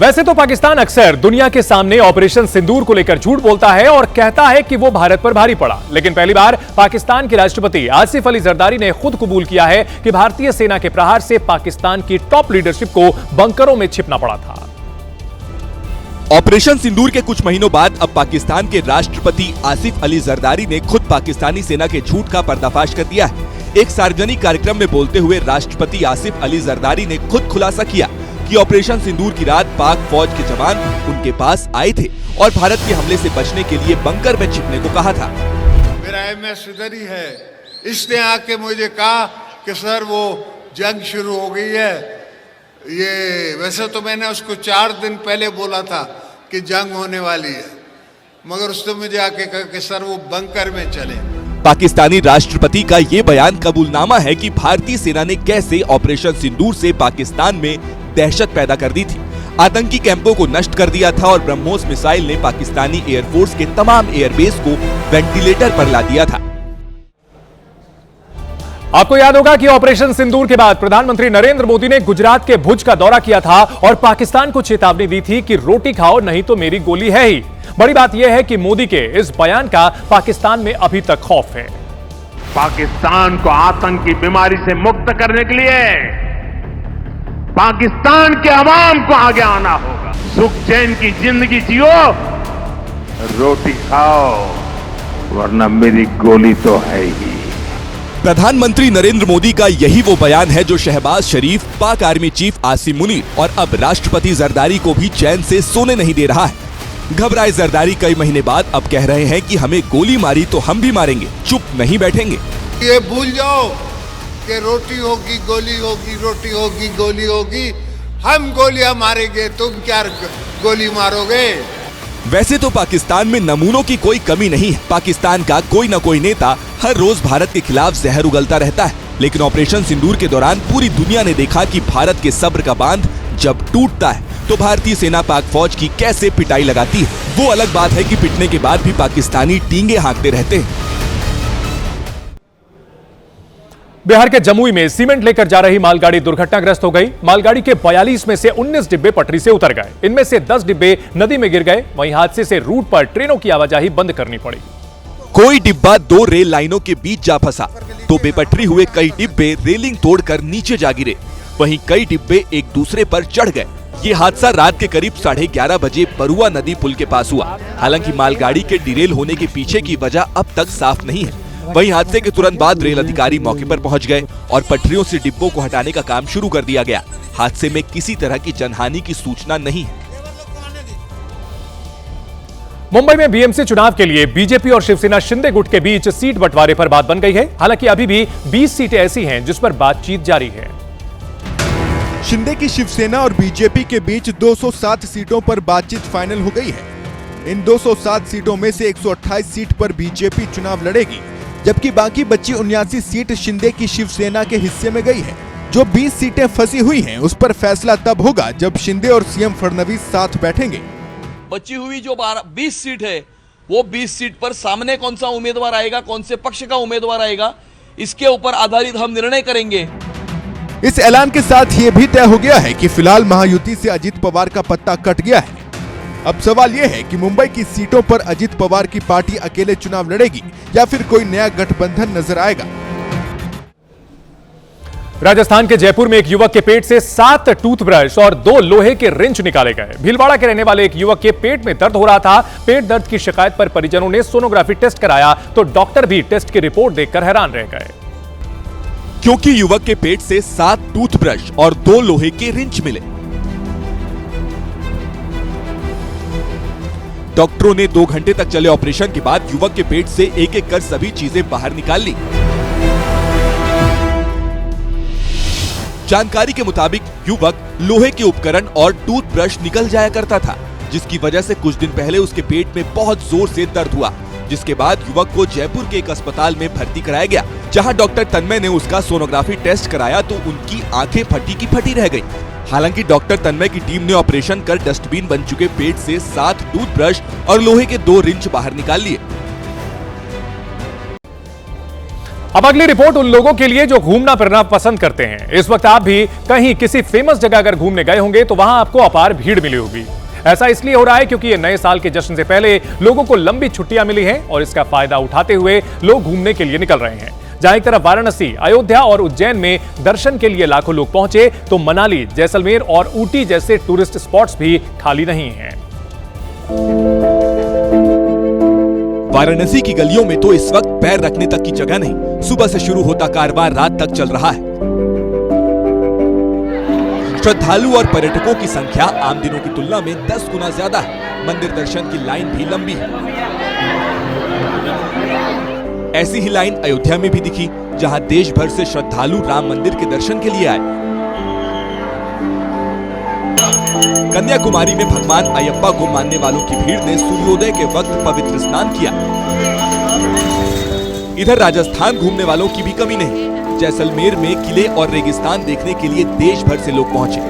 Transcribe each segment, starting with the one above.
वैसे तो पाकिस्तान अक्सर दुनिया के सामने ऑपरेशन सिंदूर को लेकर झूठ बोलता है और कहता है कि वो भारत पर भारी पड़ा, लेकिन पहली बार पाकिस्तान के राष्ट्रपति आसिफ अली जरदारी ने खुद कबूल किया है कि भारतीय सेना के प्रहार से पाकिस्तान की टॉप लीडरशिप को बंकरों में छिपना पड़ा था। ऑपरेशन सिंदूर के कुछ महीनों बाद अब पाकिस्तान के राष्ट्रपति आसिफ अली जरदारी ने खुद पाकिस्तानी सेना के झूठ का पर्दाफाश कर दिया है। एक सार्वजनिक कार्यक्रम में बोलते हुए राष्ट्रपति आसिफ अली जरदारी ने खुद खुलासा किया कि ऑपरेशन सिंदूर की रात पाक फौज के जवान उनके पास आए थे और भारत के हमले से बचने के लिए बंकर में छिपने को कहा था। मेरा एमएस इधर ही है, इसने आके मुझे कहा कि सर वो जंग शुरू हो गई है। ये वैसे तो मैंने उसको 4 दिन पहले बोला था कि जंग होने वाली है, मगर उसने मुझे आके कहा कि सर वो बंकर में चले। पाकिस्तानी राष्ट्रपति का ये बयान कबूलनामा है कि भारतीय सेना ने कैसे ऑपरेशन सिंदूर से पाकिस्तान में दहशत पैदा कर दी थी, आतंकी कैंपों को नष्ट कर दिया था और ब्रह्मोस मिसाइल ने पाकिस्तानी एयरफोर्स के तमाम एयरबेस को वेंटिलेटर पर ला दिया था। आपको याद होगा कि ऑपरेशन सिंदूर के बाद प्रधानमंत्री नरेंद्र मोदी ने गुजरात के भुज का दौरा किया था और पाकिस्तान को चेतावनी दी थी कि रोटी खाओ नहीं तो मेरी गोली है ही। बड़ी बात यह है कि मोदी के इस बयान का पाकिस्तान में अभी तक खौफ है। पाकिस्तान को आतंक की बीमारी से मुक्त करने के लिए पाकिस्तान के अवाम को आगे आना होगा। सुख चैन की जिंदगी जियो, रोटी खाओ वरना मेरी गोली तो है ही। प्रधानमंत्री नरेंद्र मोदी का यही वो बयान है जो शहबाज शरीफ, पाक आर्मी चीफ आसिम मुनीर और अब राष्ट्रपति जरदारी को भी चैन से सोने नहीं दे रहा है। घबराए जरदारी कई महीने बाद अब कह रहे हैं कि हमें गोली मारी तो हम भी मारेंगे, चुप नहीं बैठेंगे। ये भूल जाओ कि रोटी होगी गोली होगी, रोटी होगी गोली होगी, हम गोलियां मारेंगे, तुम क्या गोली मारोगे। वैसे तो पाकिस्तान में नमूनों की कोई कमी नहीं है। पाकिस्तान का कोई न कोई नेता हर रोज भारत के खिलाफ जहर उगलता रहता है, लेकिन ऑपरेशन सिंदूर के दौरान पूरी दुनिया ने देखा कि भारत के सब्र का बांध जब टूटता है तो भारतीय सेना पाक फौज की कैसे पिटाई लगाती है। वो अलग बात है कि पिटने के बाद भी पाकिस्तानी टींगे हाँकते रहते हैं। बिहार के जमुई में सीमेंट लेकर जा रही मालगाड़ी दुर्घटनाग्रस्त हो गई। मालगाड़ी के 42 में से 19 डिब्बे पटरी से उतर गए। इनमें से 10 डिब्बे नदी में गिर गए। वहीं हादसे से रूट पर ट्रेनों की आवाजाही बंद करनी पड़ी। कोई डिब्बा 2 रेल लाइनों के बीच जा फंसा तो बेपटरी हुए कई डिब्बे रेलिंग तोड़कर नीचे जा गिरे। वहीं कई डिब्बे एक दूसरे पर चढ़ गए। ये हादसा रात के करीब 11:30 बजे बरुआ नदी पुल के पास हुआ। हालांकि मालगाड़ी के डिरेल होने के पीछे की वजह अब तक साफ नहीं है। वहीं हादसे के तुरंत बाद रेल अधिकारी मौके पर पहुंच गए और पटरियों से डिब्बों को हटाने का काम शुरू कर दिया गया। हादसे में किसी तरह की जनहानि की सूचना नहीं है। मुंबई में बीएमसी चुनाव के लिए बीजेपी और शिवसेना शिंदे गुट के बीच सीट बंटवारे पर बात बन गई है। हालांकि अभी भी 20 सीटें ऐसी हैं जिस पर बातचीत जारी है। शिंदे की शिवसेना और बीजेपी के बीच 207 सीटों पर बातचीत फाइनल हो गई है। इन 207 सीटों में से 128 सीट पर बीजेपी चुनाव लड़ेगी, जबकि बाकी बची 79 सीट शिंदे की शिवसेना के हिस्से में गई है। जो 20 सीटें फंसी हुई हैं, उस पर फैसला तब होगा जब शिंदे और सीएम फडणवीस साथ बैठेंगे। बची हुई जो 20 सीट है, वो 20 सीट पर सामने कौन सा उम्मीदवार आएगा, कौन से पक्ष का उम्मीदवार आएगा, इसके ऊपर आधारित हम निर्णय करेंगे। इस ऐलान के साथ ये भी तय हो गया है कि फिलहाल महायुति से अजित पवार का पत्ता कट गया है। अब सवाल यह है कि मुंबई की सीटों पर अजित पवार की पार्टी अकेले चुनाव लड़ेगी या फिर कोई नया गठबंधन नजर आएगा। राजस्थान के जयपुर में एक युवक के पेट से 7 टूथब्रश और 2 लोहे के रिंच निकाले गए। भीलवाड़ा के रहने वाले एक युवक के पेट में दर्द हो रहा था। पेट दर्द की शिकायत पर परिजनों ने सोनोग्राफी टेस्ट कराया तो डॉक्टर भी टेस्ट की रिपोर्ट देखकर हैरान रह गए, क्योंकि युवक के पेट से 7 टूथब्रश और 2 लोहे के रिंच मिले। डॉक्टरों ने 2 घंटे तक चले ऑपरेशन के बाद युवक के पेट से एक एक कर सभी चीजें बाहर निकाल ली। जानकारी के मुताबिक युवक लोहे के उपकरण और टूथब्रश निकल जाया करता था, जिसकी वजह से कुछ दिन पहले उसके पेट में बहुत जोर से दर्द हुआ, जिसके बाद युवक को जयपुर के एक अस्पताल में भर्ती कराया गया, जहां डॉक्टर तन्मय ने उसका सोनोग्राफी टेस्ट कराया तो उनकी आंखें फटी की फटी रह गई। हालांकि डॉक्टर तन्मय की टीम ने ऑपरेशन कर डस्टबिन बन चुके पेट से 7 टूथब्रश और लोहे के 2 रिंच बाहर निकाल लिए। अब अगली रिपोर्ट उन लोगों के लिए जो घूमना फिरना पसंद करते हैं। इस वक्त आप भी कहीं किसी फेमस जगह अगर घूमने गए होंगे तो वहां आपको अपार भीड़ मिली होगी। ऐसा इसलिए हो रहा है क्योंकि ये नए साल के जश्न से पहले लोगों को लंबी छुट्टियां मिली हैं और इसका फायदा उठाते हुए लोग घूमने के लिए निकल रहे हैं। जहां एक तरफ वाराणसी, अयोध्या और उज्जैन में दर्शन के लिए लाखों लोग पहुंचे, तो मनाली, जैसलमेर और ऊटी जैसे टूरिस्ट स्पॉट्स भी खाली नहीं हैं। वाराणसी की गलियों में तो इस वक्त पैर रखने तक की जगह नहीं। सुबह से शुरू होता कारवां रात तक चल रहा है। श्रद्धालु और पर्यटकों की संख्या आम दिनों की तुलना में 10 गुना ज्यादा है। मंदिर दर्शन की लाइन भी लंबी है। ऐसी ही लाइन अयोध्या में भी दिखी, जहां देश भर से श्रद्धालु राम मंदिर के दर्शन के लिए आए। कन्याकुमारी में भगवान अयप्पा को मानने वालों की भीड़ ने सूर्योदय के वक्त पवित्र स्नान किया। इधर राजस्थान घूमने वालों की भी कमी नहीं। जैसलमेर में किले और रेगिस्तान देखने के लिए देश भर से लोग पहुंचे।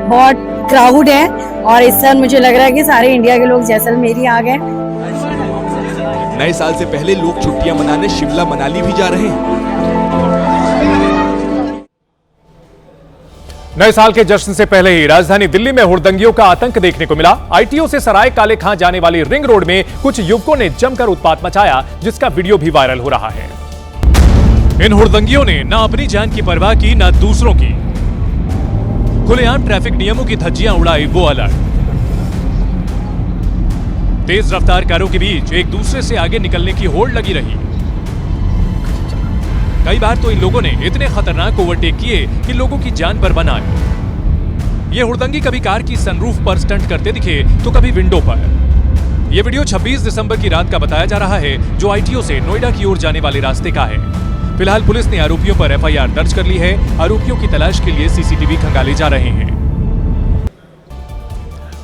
बहुत क्राउड है और इस साल मुझे लग रहा है कि सारे इंडिया के लोग जैसलमेर ही आ गए। नए साल से पहले लोग छुट्टियां मनाने शिमला, मनाली भी जा रहे हैं। नए साल के जश्न से पहले ही राजधानी दिल्ली में हुड़दंगियों का आतंक देखने को मिला। आईटीओ से सराय काले खां जाने वाली रिंग रोड में कुछ युवकों ने जमकर उत्पात मचाया, जिसका वीडियो भी वायरल हो रहा है। इन हुड़दंगियों ने न अपनी जान की परवाह की, न दूसरों की। खुलेआम ट्रैफिक नियमों की धज्जियां उड़ाई वो अलग। तेज रफ्तार कारों के बीच एक दूसरे से आगे निकलने की होड़ लगी रही। कई बार तो इन लोगों ने इतने खतरनाक ओवरटेक किए कि लोगों की जान पर बना आए। ये हुड़दंगी कभी कार की सनरूफ पर स्टंट करते दिखे तो कभी विंडो पर। यह वीडियो 26 दिसंबर की रात का बताया जा रहा है, जो आईटीओ से नोएडा की ओर जाने वाले रास्ते का है। फिलहाल पुलिस ने आरोपियों पर एफआईआर दर्ज कर ली है। आरोपियों की तलाश के लिए सीसीटीवी खंगाले जा रहे हैं।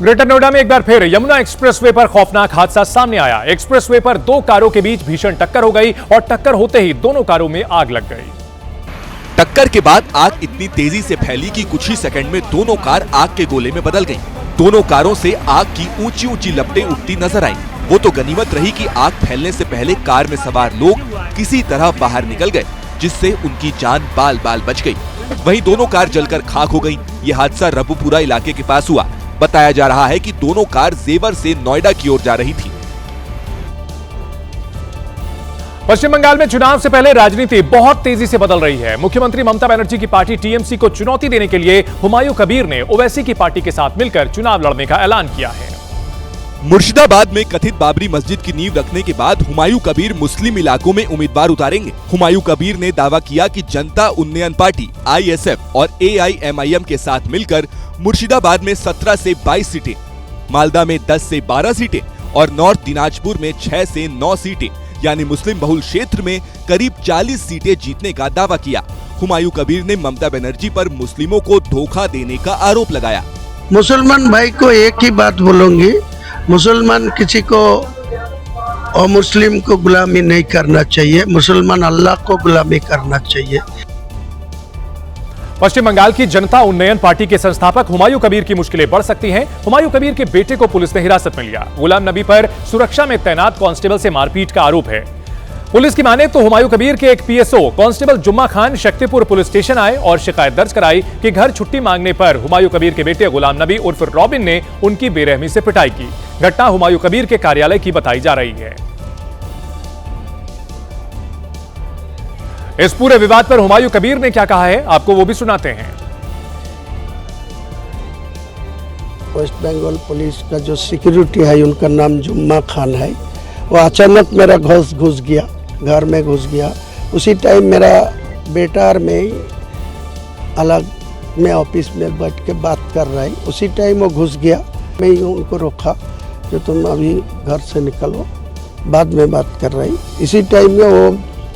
ग्रेटर नोएडा में एक बार फिर यमुना एक्सप्रेसवे पर खौफनाक हादसा सामने आया। एक्सप्रेसवे पर दो कारों के बीच भीषण टक्कर हो गई और टक्कर होते ही दोनों कारों में आग लग गई। टक्कर के बाद आग इतनी तेजी से फैली कि कुछ ही सेकंड में दोनों कार आग के गोले में बदल गईं। दोनों कारों से आग की ऊंची ऊंची लपटें उठती नजर आईं। वो तो गनीमत रही कि आग फैलने से पहले कार में सवार लोग किसी तरह बाहर निकल गए, जिससे उनकी जान बाल बाल बच गई। वहीं दोनों कार जलकर खाक हो गईं। ये हादसा रबुपुरा इलाके के पास हुआ। बताया जा रहा है कि दोनों कार जेवर से नोएडा की ओर जा रही थी। पश्चिम बंगाल में चुनाव से पहले राजनीति बहुत तेजी से बदल रही है। मुख्यमंत्री ममता बनर्जी की पार्टी टीएमसी को चुनौती देने के लिए हुमायूं कबीर ने ओवैसी की पार्टी के साथ मिलकर चुनाव लड़ने का ऐलान किया है। मुर्शिदाबाद में कथित बाबरी मस्जिद की नींव रखने के बाद हुमायूं कबीर मुस्लिम इलाकों में उम्मीदवार उतारेंगे। हुमायूं कबीर ने दावा किया कि जनता उन्नयन पार्टी आईएसएफ और एआईएमआईएम के साथ मिलकर मुर्शिदाबाद में 17 से 22 सीटें, मालदा में 10 से 12 सीटें और नॉर्थ दिनाजपुर में 6 से 9 सीटें यानी मुस्लिम बहुल क्षेत्र में करीब 40 सीटें जीतने का दावा किया। हुमायूं कबीर ने ममता बनर्जी पर मुस्लिमों को धोखा देने का आरोप लगाया। मुसलमान भाई को एक ही बात बोलूंगी, मुसलमान किसी को और मुस्लिम को गुलामी नहीं करना चाहिए। मुसलमान अल्लाह को गुलामी करना चाहिए। पश्चिम बंगाल की जनता उन्नयन पार्टी के संस्थापक हुमायूं कबीर की मुश्किलें बढ़ सकती हैं। हुमायूं कबीर के बेटे को पुलिस ने हिरासत में लिया। गुलाम नबी पर सुरक्षा में तैनात कांस्टेबल से मारपीट का आरोप है। पुलिस की माने तो हुमायूं कबीर के एक पीएसओ कांस्टेबल जुम्मा खान शक्तिपुर पुलिस स्टेशन आए और शिकायत दर्ज कराई कि घर छुट्टी मांगने पर हुमायूं कबीर के बेटे गुलाम नबी उर्फ रॉबिन ने उनकी बेरहमी से पिटाई की। घटना हुमायूं कबीर के कार्यालय की बताई जा रही है। इस पूरे विवाद पर हुमायूं कबीर ने क्या कहा है, आपको वो भी सुनाते हैं। वेस्ट बंगाल पुलिस का जो सिक्योरिटी है, उनका नाम जुम्मा खान है। वो अचानक मेरा घुस गया, घर में घुस गया। उसी टाइम मेरा बेटा और मैं अलग में ऑफिस में बैठ के बात कर रहा है। उसी टाइम वो घुस गया। मैं उनको रोका कि तुम अभी घर से निकलो, बाद में बात कर रही। इसी टाइम में वो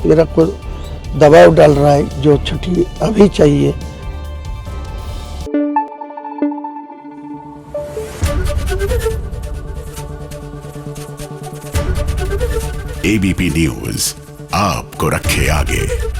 मेरा को दबाव डाल रहा है, जो छुट्टी अभी चाहिए। एबीपी न्यूज आपको रखे आगे।